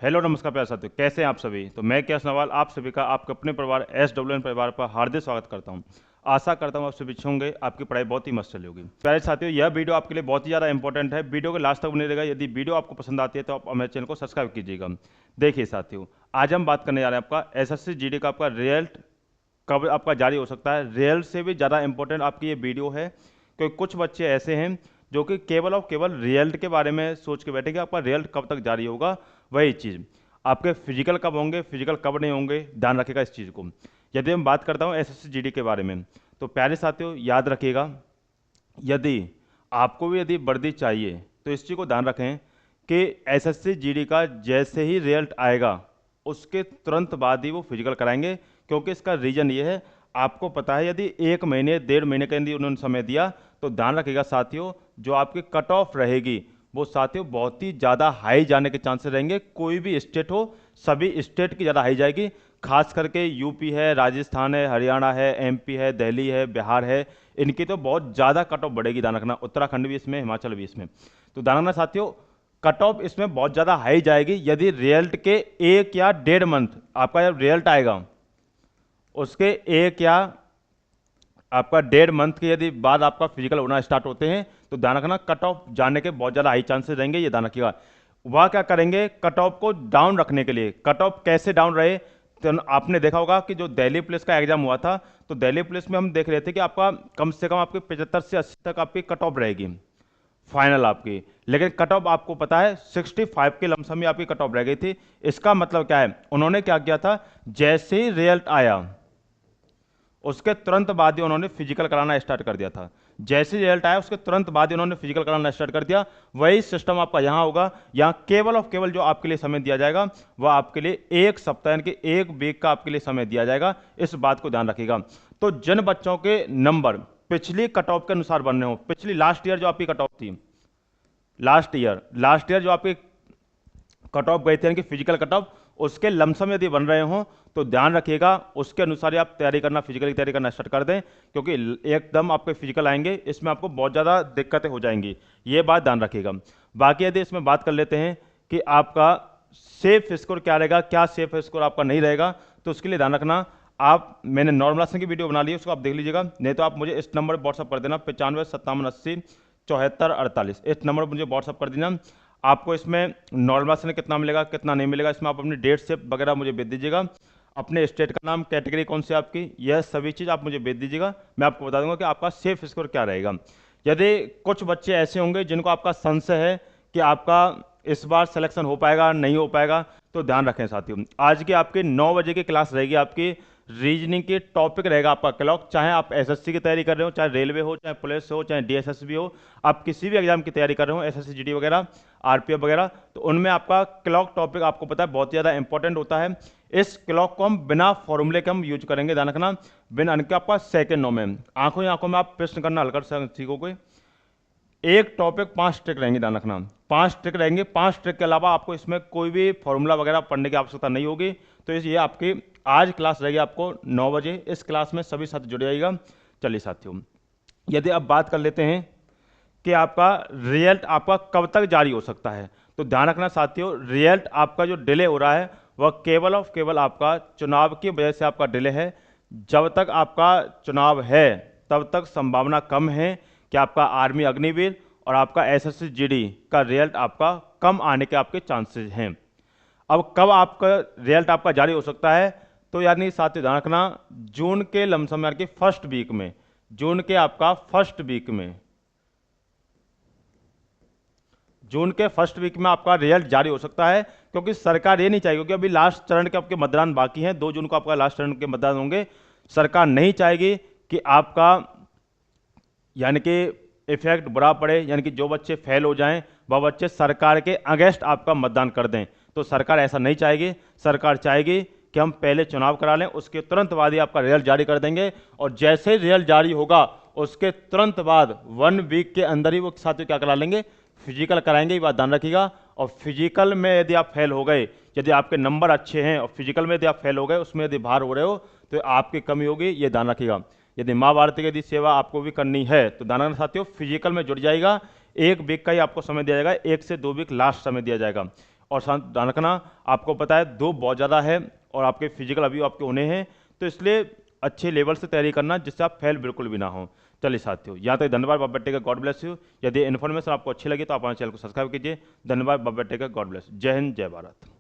Hello नमस्कार प्यारे साथियों, कैसे हैं आप सभी। तो मैं कैश नवाल आप सभी का आपके अपने परिवार SWN परिवार पर हार्दिक स्वागत करता हूं। आशा करता हूं आप सभी अच्छे होंगे, आपकी पढ़ाई बहुत ही मस्त चली होगी। प्यारे साथियों, यह वीडियो आपके लिए बहुत ही ज़्यादा इंपॉर्टेंट है। वीडियो के लास्ट तक बने रहेगा। यदि वीडियो आपको पसंद आती है तो आप हमारे चैनल को सब्सक्राइब कीजिएगा। देखिए साथियों, आज हम बात करने जा रहे हैं आपका SSC GD का आपका रिजल्ट कब आपका जारी हो सकता है। रिजल्ट से भी ज़्यादा इंपॉर्टेंट आपकी ये वीडियो है, क्योंकि कुछ बच्चे ऐसे हैं जो कि केवल और केवल रिजल्ट के बारे में सोच के बैठे कि आपका रिजल्ट कब तक जारी होगा। वही चीज़, आपके फिजिकल कब होंगे, फिजिकल कब नहीं होंगे, ध्यान रखिएगा इस चीज़ को। यदि हम बात करता हूँ SSC GD के बारे में, तो प्यारे साथियों याद रखिएगा, यदि आपको भी यदि वर्दी चाहिए तो इस चीज़ को ध्यान रखें कि SSC GD का जैसे ही रिजल्ट आएगा उसके तुरंत बाद ही वो फिजिकल कराएंगे। क्योंकि इसका रीज़न ये है, आपको पता है यदि 1 महीने 1.5 महीने के अंदर उन्होंने समय दिया तो ध्यान रखिएगा साथियों, जो आपकी कट ऑफ रहेगी वो साथियों बहुत ही ज़्यादा हाई जाने के चांसेस रहेंगे। कोई भी स्टेट हो, सभी स्टेट की ज़्यादा हाई जाएगी। खास करके यूपी है, राजस्थान है, हरियाणा है, MP है, दिल्ली है, बिहार है, इनकी तो बहुत ज़्यादा कट ऑफ बढ़ेगी। ध्यान रखना, उत्तराखंड भी इसमें, हिमाचल भी इसमें। तो ध्यान रखना साथियों, कट ऑफ इसमें बहुत ज़्यादा हाई जाएगी। यदि रिजल्ट के 1 या 1.5 मंथ आपका जब रिजल्ट आएगा उसके 1 या आपका 1.5 मंथ के यदि बाद आपका फिजिकल होना स्टार्ट होते हैं तो ध्यान रखना कट ऑफ जाने के बहुत ज़्यादा हाई चांसेस रहेंगे। ये ध्यान रखिएगा। वह क्या करेंगे, कट ऑफ को डाउन रखने के लिए। कट ऑफ कैसे डाउन रहे, तो आपने देखा होगा कि जो दिल्ली पुलिस का एग्जाम हुआ था तो दिल्ली पुलिस में हम देख रहे थे कि आपका कम से कम आपकी 75 से 80 तक आपकी कट ऑफ रहेगी फाइनल आपकी। लेकिन कट ऑफ आपको पता है 65 के लमसम में आपकी कट ऑफ रह गई थी। इसका मतलब क्या है, उन्होंने क्या किया था, जैसे ही रिजल्ट आया उसके तुरंत बाद ही उन्होंने फिजिकल कराना स्टार्ट कर दिया था। जैसे रिजल्ट आया उसके तुरंत बाद ही उन्होंने फिजिकल कराना स्टार्ट कर दिया। वही सिस्टम आपका यहाँ होगा। यहाँ केवल और केवल जो आपके लिए समय दिया जाएगा वह आपके लिए 1 सप्ताह यानी कि 1 वीक का आपके लिए समय दिया जाएगा। इस बात को ध्यान रखिएगा। तो जिन बच्चों के नंबर पिछली कट ऑफ के अनुसार बन रहे हो, पिछली लास्ट ईयर जो आपकी कट ऑफ थी, लास्ट ईयर जो आपकी कट ऑफ गई थी यानी कि फिजिकल कट ऑफ, उसके लमसम यदि बन रहे हो तो ध्यान रखिएगा उसके अनुसार ही आप तैयारी करना, फिजिकल की तैयारी करना स्टार्ट कर दें। क्योंकि एकदम आपके फिजिकल आएंगे, इसमें आपको बहुत ज़्यादा दिक्कतें हो जाएंगी। ये बात ध्यान रखिएगा। बाकी यदि इसमें बात कर लेते हैं कि आपका सेफ स्कोर क्या रहेगा, क्या सेफ स्कोर आपका नहीं रहेगा, तो उसके लिए ध्यान रखना। आप, मैंने नॉर्मलाइजेशन की वीडियो बना ली है, उसको आप देख लीजिएगा। नहीं तो आप मुझे इस नंबर पर व्हाट्सअप कर देना, 95 57 80 74 48। इस नंबर पर मुझे व्हाट्सअप कर देना। आपको इसमें नॉर्मलाइजेशन कितना मिलेगा, कितना नहीं मिलेगा, इसमें आप अपनी डेट से वगैरह मुझे भेज दीजिएगा। अपने स्टेट का नाम, कैटेगरी कौन सी आपकी, यह सभी चीज़ आप मुझे भेज दीजिएगा। मैं आपको बता दूंगा कि आपका सेफ स्कोर क्या रहेगा। यदि कुछ बच्चे ऐसे होंगे जिनको आपका संशय है कि आपका इस बार सिलेक्शन हो पाएगा नहीं हो पाएगा, तो ध्यान रखें साथियों, आज की आपकी 9 बजे की क्लास रहेगी। आपकी रीजनिंग की टॉपिक रहेगा आपका क्लॉक। चाहे आप SSC की तैयारी कर रहे हो, चाहे रेलवे हो, चाहे पुलिस हो, चाहे DSS हो, आप किसी भी एग्जाम की तैयारी कर रहे हो, SSC GD वगैरह, RPF वगैरह, तो उनमें आपका क्लॉक टॉपिक आपको पता है बहुत ज़्यादा इंपॉर्टेंट होता है। इस क्लॉक को हम बिना फॉर्मूले के हम यूज करेंगे। ध्यान रखना, बिना के आपका सेकेंडों में, आंखों ही आंखों में आप प्रश्न करना हल कर सीखोगे। एक टॉपिक 5 ट्रिक रहेंगे। ध्यान रखना, 5 ट्रिक रहेंगे। 5 ट्रिक के अलावा आपको इसमें कोई भी फॉर्मूला वगैरह पढ़ने की आवश्यकता नहीं होगी। तो ये आपकी आज क्लास रहेगी आपको 9 बजे। इस क्लास में सभी साथी जुड़ जाइएगा। चलिए साथियों, यदि अब बात कर लेते हैं कि आपका रिजल्ट आपका कब तक जारी हो सकता है, तो ध्यान रखना साथियों, रिजल्ट आपका जो डिले हो रहा है वह केवल और केवल आपका चुनाव की वजह से आपका डिले है। जब तक आपका चुनाव है तब तक संभावना कम है कि आपका आर्मी अग्निवीर और आपका SSC GD का रिजल्ट आपका कम आने के आपके चांसेस हैं। अब कब आपका रिजल्ट आपका जारी हो सकता है, तो यानी साथियों ध्यान रखना, जून के लमसम यानी कि फर्स्ट वीक में, जून के आपका फर्स्ट वीक में, जून के फर्स्ट वीक में आपका रिजल्ट जारी हो सकता है। क्योंकि सरकार ये नहीं चाहेगी, क्योंकि अभी लास्ट चरण के आपके मतदान बाकी हैं, 2 जून को आपका लास्ट चरण के मतदान होंगे। सरकार नहीं चाहेगी कि आपका यानी कि इफेक्ट बुरा पड़े, यानी कि जो बच्चे फेल हो जाएं वह बच्चे सरकार के अगेंस्ट आपका मतदान कर दें। तो सरकार ऐसा नहीं चाहेगी। सरकार चाहेगी कि हम पहले चुनाव करा लें, उसके तुरंत बाद ही आपका रिजल्ट जारी कर देंगे। और जैसे ही रिजल्ट जारी होगा उसके तुरंत बाद 1 वीक के अंदर ही वो साथियों क्या करा लेंगे, फिजिकल कराएंगे। ये बात ध्यान रखिएगा। और फिजिकल में यदि आप फेल हो गए, यदि आपके नंबर अच्छे हैं और फिजिकल में यदि आप फेल हो गए, उसमें यदि बाहर हो रहे हो, तो आपकी कमी होगी। ये ध्यान रखिएगा। यदि माँ भारती की यदि सेवा आपको भी करनी है तो ध्यान रखना साथियों, फिजिकल में जुड़ जाएगा। 1 वीक का ही आपको समय दिया जाएगा, 1 से 2 वीक लास्ट समय दिया जाएगा। और ध्यान रखना आपको पता है 2 बहुत ज़्यादा है और आपके फिजिकल अभी आपके होने हैं, तो इसलिए अच्छे लेवल से तैयारी करना जिससे आप फेल बिल्कुल भी ना हो। चलिए साथियों, यहाँ तक धन्यवाद। बाबा टेकर, गॉड ब्लेस यू। यदि इन्फॉर्मेशन आपको अच्छी लगी तो आप हमारे चैनल को सब्सक्राइब कीजिए। धन्यवाद। बाबा टेकर, गॉड ब्लेस। जय हिंद, जय भारत।